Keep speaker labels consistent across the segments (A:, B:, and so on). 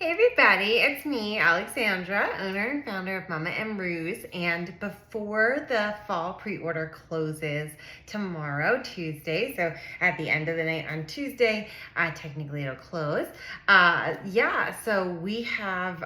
A: Hey everybody, it's me, Alexandra, owner and founder of Mama and Ruse. And before the fall pre-order closes tomorrow, Tuesday, so at the end of the night on Tuesday, technically it'll close. So we have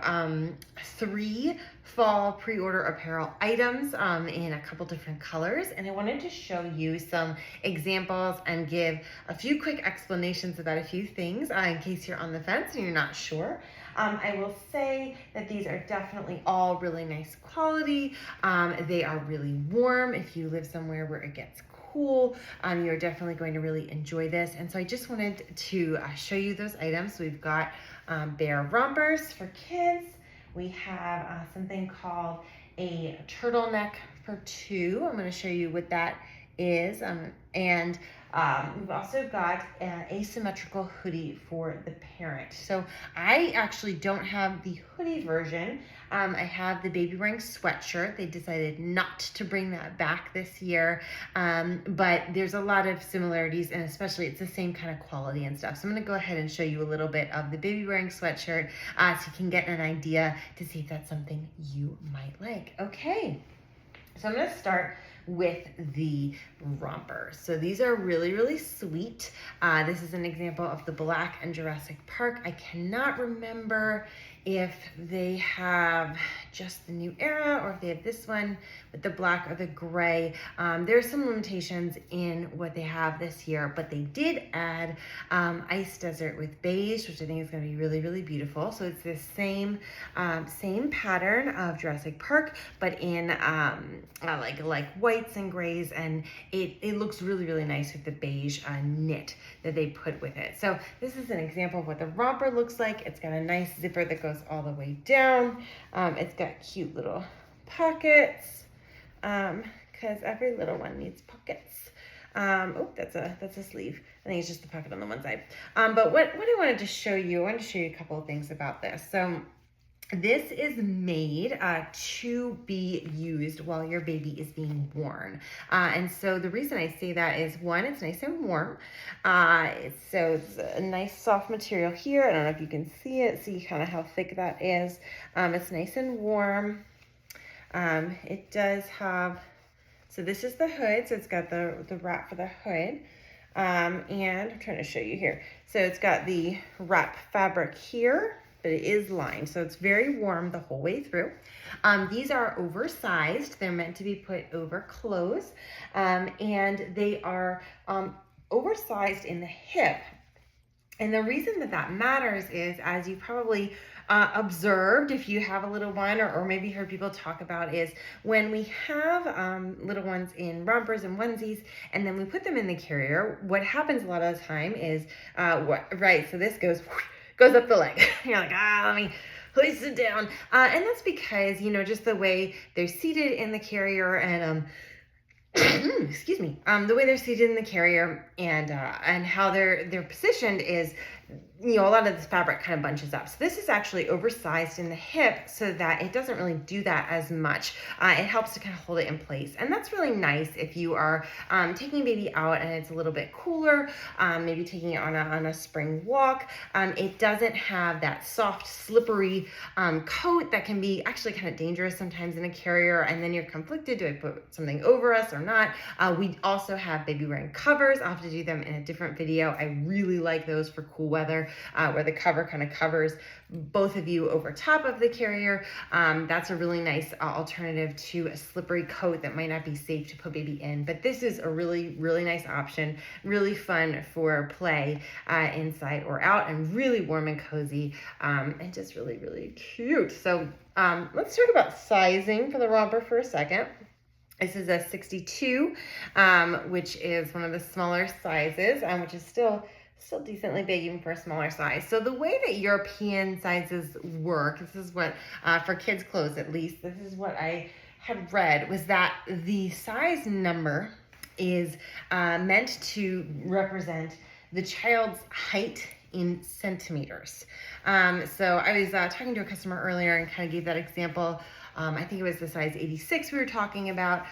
A: 3 fall pre-order apparel items in a couple different colors, and I wanted to show you some examples and give a few quick explanations about a few things in case you're on the fence and you're not sure. I will say that these are definitely all really nice quality. They are really warm. If you live somewhere where it gets cool, you're definitely going to really enjoy this. And so I just wanted to show you those items. We've got bear rompers for kids. We have something called a turtleneck for 2. I'm going to show you what that is. We've also got an asymmetrical hoodie for the parent. So I actually don't have the hoodie version. I have the baby wearing sweatshirt. They decided not to bring that back this year, but there's a lot of similarities, and especially it's the same kind of quality and stuff. So I'm gonna go ahead and show you a little bit of the baby wearing sweatshirt so you can get an idea to see if that's something you might like. Okay, so I'm gonna start with the rompers. So these are really, really sweet. This is an example of the black and Jurassic Park. I cannot remember if they have just the new era or if they have this one with the black or the gray. There's some limitations in what they have this year, but they did add Ice Desert with beige, which I think is gonna be really, really beautiful. So it's the same pattern of Jurassic Park, but in like whites and grays, and it looks really, really nice with the beige knit that they put with it. So this is an example of what the romper looks like. It's got a nice zipper that goes all the way down. It's got cute little pockets, because every little one needs pockets. That's a sleeve. I think it's just the pocket on the one side. But what I wanted to show you, I wanted to show you a couple of things about this. So this is made to be used while your baby is being born. And so the reason I say that is, one, it's nice and warm. So it's a nice soft material here. I don't know if you can see kind of how thick that is. It's nice and warm. It does have, so this is the hood. So it's got the wrap for the hood. And I'm trying to show you here. So it's got the wrap fabric here, but it is lined, so it's very warm the whole way through. These are oversized. They're meant to be put over clothes, and they are oversized in the hip. And the reason that matters is, as you probably observed if you have a little one, or maybe heard people talk about, is when we have little ones in rompers and onesies and then we put them in the carrier, what happens a lot of the time is, so this goes up the leg. You're like, let me hoist it down. And that's because, just the way they're seated in the carrier and, excuse me, the way they're seated in the carrier and how they're positioned is, a lot of this fabric kind of bunches up. So this is actually oversized in the hip so that it doesn't really do that as much. It helps to kind of hold it in place. And that's really nice if you are taking baby out and it's a little bit cooler, maybe taking it on a spring walk. It doesn't have that soft, slippery coat that can be actually kind of dangerous sometimes in a carrier, and then you're conflicted, do I put something over us or not? We also have baby wearing covers. I'll have to do them in a different video. I really like those for cool weather, where the cover kind of covers both of you over top of the carrier. That's a really nice alternative to a slippery coat that might not be safe to put baby in. But this is a really, really nice option, really fun for play inside or out, and really warm and cozy, and just really, really cute. So let's talk about sizing for the romper for a second. This is a 62, which is one of the smaller sizes, which is still decently big even for a smaller size. So the way that European sizes work, this is what, for kids' clothes at least, this is what I had read, was that the size number is meant to represent the child's height in centimeters. So I was talking to a customer earlier and kind of gave that example I think it was the size 86 we were talking about,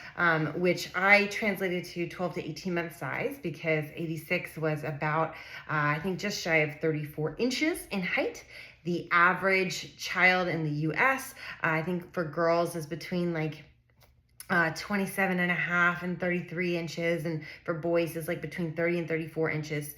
A: which I translated to 12 to 18 month size because 86 was about, I think just shy of 34 inches in height. The average child in the US, I think for girls is between like 27 and a half and 33 inches, and for boys is like between 30 and 34 inches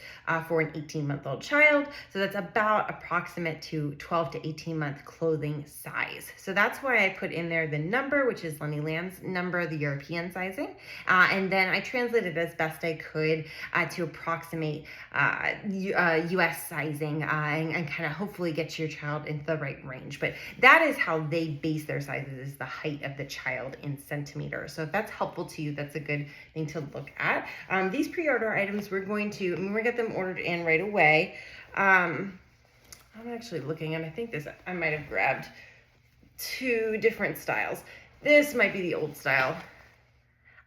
A: for an 18-month-old child. So that's about approximate to 12 to 18-month clothing size. So that's why I put in there the number, which is Lenny Lamb's number, the European sizing, and then I translated as best I could to approximate US sizing and kind of hopefully get your child into the right range. But that is how they base their sizes, is the height of the child in centimeters. So if that's helpful to you, that's a good thing to look at. These pre-order items, we're going to get them ordered in right away. I'm actually looking, and I think I might have grabbed 2 different styles. This might be the old style.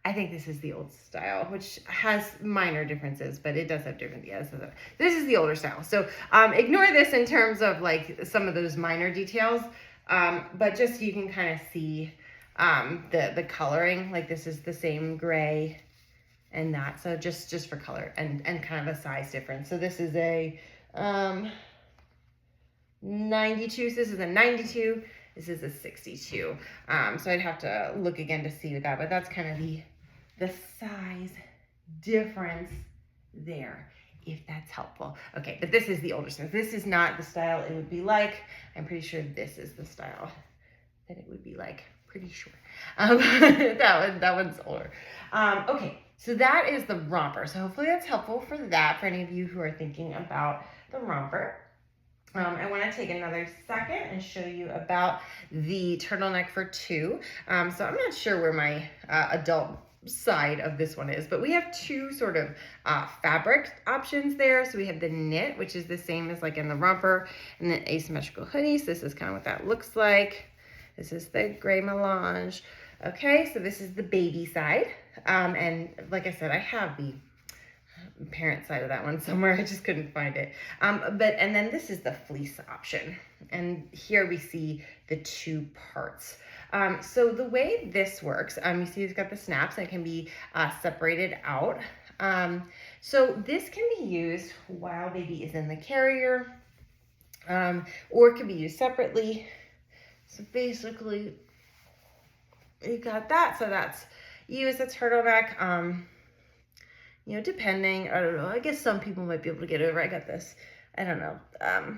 A: I think this is the old style, which has minor differences, but it does have different, so this is the older style. So ignore this in terms of like some of those minor details, but just so you can kind of see the coloring, like this is the same gray and that, so just for color and kind of a size difference. So this is a 92, so this is a 92, this is a 62. So I'd have to look again to see that, but that's kind of the size difference there, if that's helpful. Okay, but this is the older style. This is not the style it would be like. I'm pretty sure this is the style that it would be like. Pretty sure. That one's older. Okay, so that is the romper. So hopefully that's helpful for that, for any of you who are thinking about the romper. I want to take another second and show you about the turtleneck for 2. So I'm not sure where my adult side of this one is, but we have 2 sort of fabric options there. So we have the knit, which is the same as like in the romper, and then asymmetrical hoodies. This is kind of what that looks like. This is the gray melange. Okay, so this is the baby side. And like I said, I have the parent side of that one somewhere. I just couldn't find it. And then this is the fleece option. And here we see the 2 parts. So the way this works, you see it's got the snaps and it can be separated out. So this can be used while baby is in the carrier, or it can be used separately. So basically, you got that. So that's you as a turtleneck. Depending, I don't know. I guess some people might be able to get over. I got this. I don't know.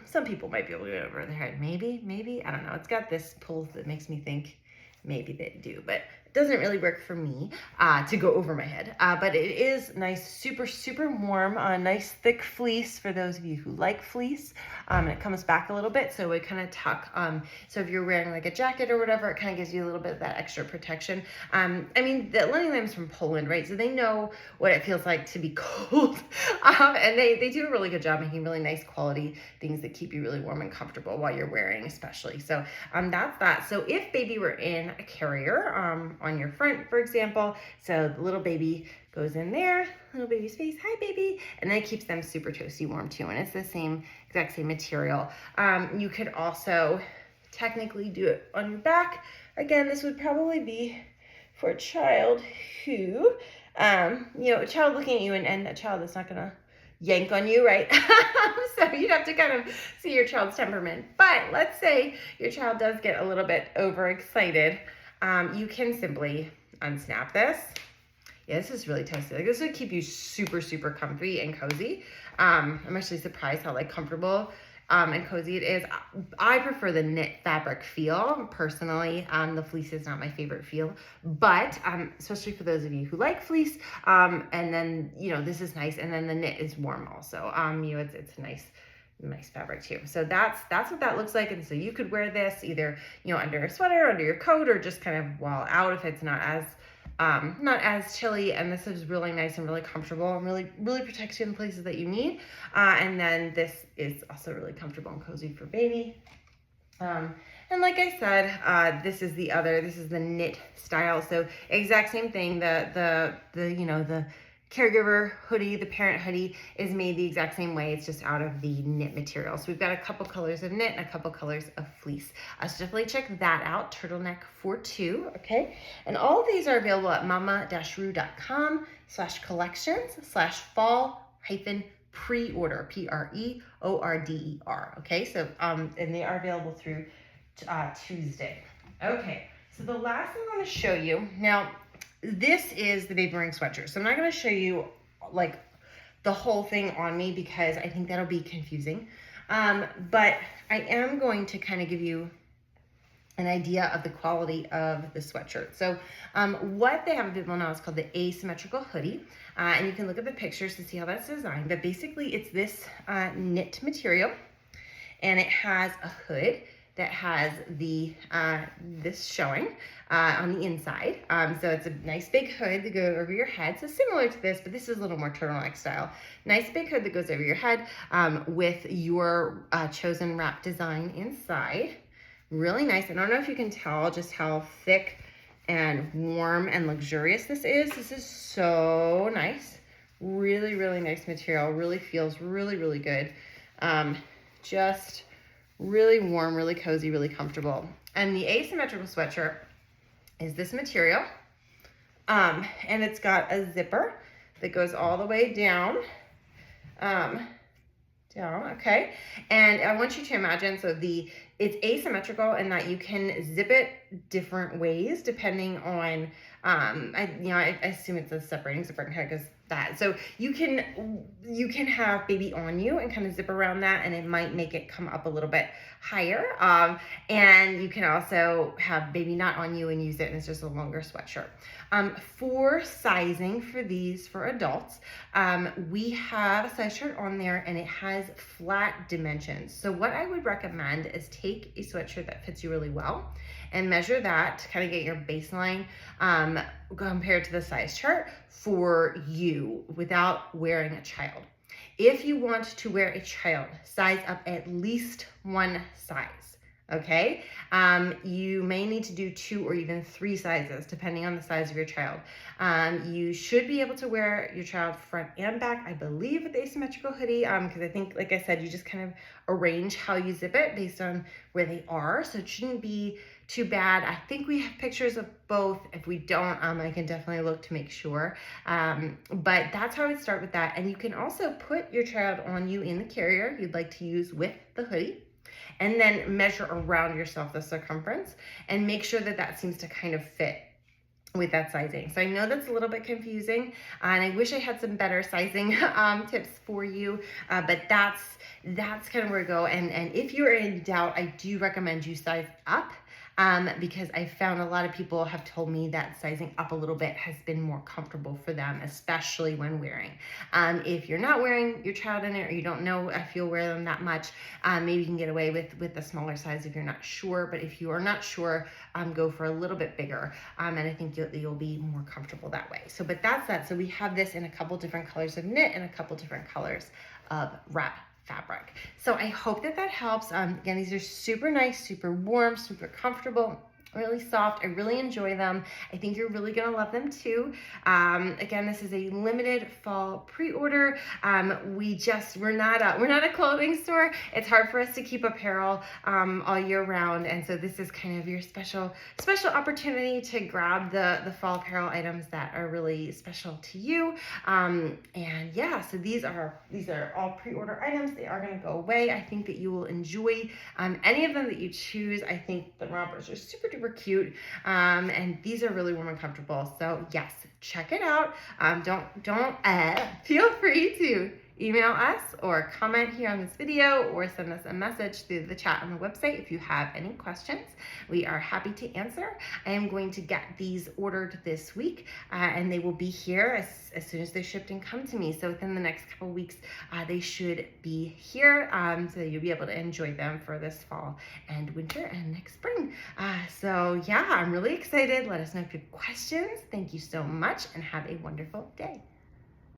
A: Some people might be able to get over their head. Maybe. I don't know. It's got this pull that makes me think maybe they do, but it doesn't really work for me to go over my head. But it is nice, super, super warm, nice thick fleece for those of you who like fleece. And it comes back a little bit, so it kind of tuck. So if you're wearing like a jacket or whatever, it kind of gives you a little bit of that extra protection. I mean, the Lenny Lamb's from Poland, right? So they know what it feels like to be cold. And they do a really good job making really nice quality things that keep you really warm and comfortable while you're wearing, especially. So that's that. So if baby were in a carrier on your front, for example, so the little baby goes in there, little baby's face, hi baby, and then it keeps them super toasty warm too, and it's the exact same material. You could also technically do it on your back. Again, this would probably be for a child who, a child looking at you and a child that's not gonna yank on you, right? So you'd have to kind of see your child's temperament. But let's say your child does get a little bit overexcited. You can simply unsnap this. Yeah, this is really toasty. Like, this would keep you super, super comfy and cozy. I'm actually surprised how comfortable and cozy it is. I prefer the knit fabric feel personally. The fleece is not my favorite feel, but especially for those of you who like fleece. And then this is nice, and then the knit is warm also. It's a nice fabric too. So that's what that looks like. And so you could wear this either under a sweater, under your coat, or just kind of while out if it's not as chilly. And this is really nice and really comfortable and really protects you in places that you need. And then this is also really comfortable and cozy for baby. And like I said, this is the knit style. So exact same thing. The caregiver hoodie, the parent hoodie, is made the exact same way. It's just out of the knit material. So we've got a couple colors of knit and a couple colors of fleece. So definitely check that out. Turtleneck for two, okay? And all of these are available at mama-ru.com/collections/fall-preorder, Preorder, okay? So, and they are available through Tuesday. Okay, so the last thing I want to show you, now, this is the baby wearing sweatshirt. So I'm not going to show you like the whole thing on me because I think that'll be confusing. But I am going to kind of give you an idea of the quality of the sweatshirt. So what they have available now is called the asymmetrical hoodie. And you can look at the pictures to see how that's designed. But basically it's this knit material, and it has a hood that has the this showing on the inside. So it's a nice big hood that goes over your head. So similar to this, but this is a little more turtleneck style. Nice big hood that goes over your head with your chosen wrap design inside. Really nice. I don't know if you can tell just how thick and warm and luxurious this is. This is so nice. Really, really nice material. Really feels really, really good. Just really warm, really cozy, really comfortable. And the asymmetrical sweatshirt is this material. And it's got a zipper that goes all the way down. Okay. And I want you to imagine, so it's asymmetrical in that you can zip it different ways depending on, I assume it's a separating head because that. So you can have baby on you and kind of zip around that, and it might make it come up a little bit higher. And you can also have baby not on you and use it, and it's just a longer sweatshirt. For sizing for these for adults, we have a size chart on there, and it has flat dimensions. So what I would recommend is take a sweatshirt that fits you really well and measure that to kind of get your baseline compared to the size chart for you without wearing a child. If you want to wear a child, size up at least one size, okay? You may need to do 2 or even 3 sizes depending on the size of your child. You should be able to wear your child front and back, I believe, with the asymmetrical hoodie, because I think, like I said, you just kind of arrange how you zip it based on where they are, so it shouldn't be too bad. I think we have pictures of both. If we don't, I can definitely look to make sure. But that's how I would start with that. And you can also put your child on you in the carrier you'd like to use with the hoodie, and then measure around yourself the circumference and make sure that that seems to kind of fit with that sizing. So I know that's a little bit confusing, and I wish I had some better sizing tips for you, but that's kind of where we go. And if you're in doubt, I do recommend you size up. Because I found a lot of people have told me that sizing up a little bit has been more comfortable for them, especially when wearing. If you're not wearing your child in it, or you don't know if you'll wear them that much, maybe you can get away with a smaller size if you're not sure. But if you are not sure, go for a little bit bigger, and I think you'll be more comfortable that way. So, but that's that. So we have this in a couple different colors of knit and a couple different colors of wrap fabric. So I hope that helps. Again, these are super nice, super warm, super comfortable, really soft. I really enjoy them. I think you're really gonna love them too. Again, this is a limited fall pre-order. We're not a clothing store. It's hard for us to keep apparel all year round, and so this is kind of your special opportunity to grab the fall apparel items that are really special to you. And yeah, so these are all pre-order items. They are going to go away. I think that you will enjoy any of them that you choose. I think the rompers are super duper cute, and these are really warm and comfortable. So yes, check it out. Feel free to email us or comment here on this video, or send us a message through the chat on the website if you have any questions. We are happy to answer. I am going to get these ordered this week, and they will be here as soon as they're shipped and come to me. So within the next couple weeks, they should be here, so you'll be able to enjoy them for this fall and winter and next spring. So yeah, I'm really excited. Let us know if you have questions. Thank you so much, and have a wonderful day.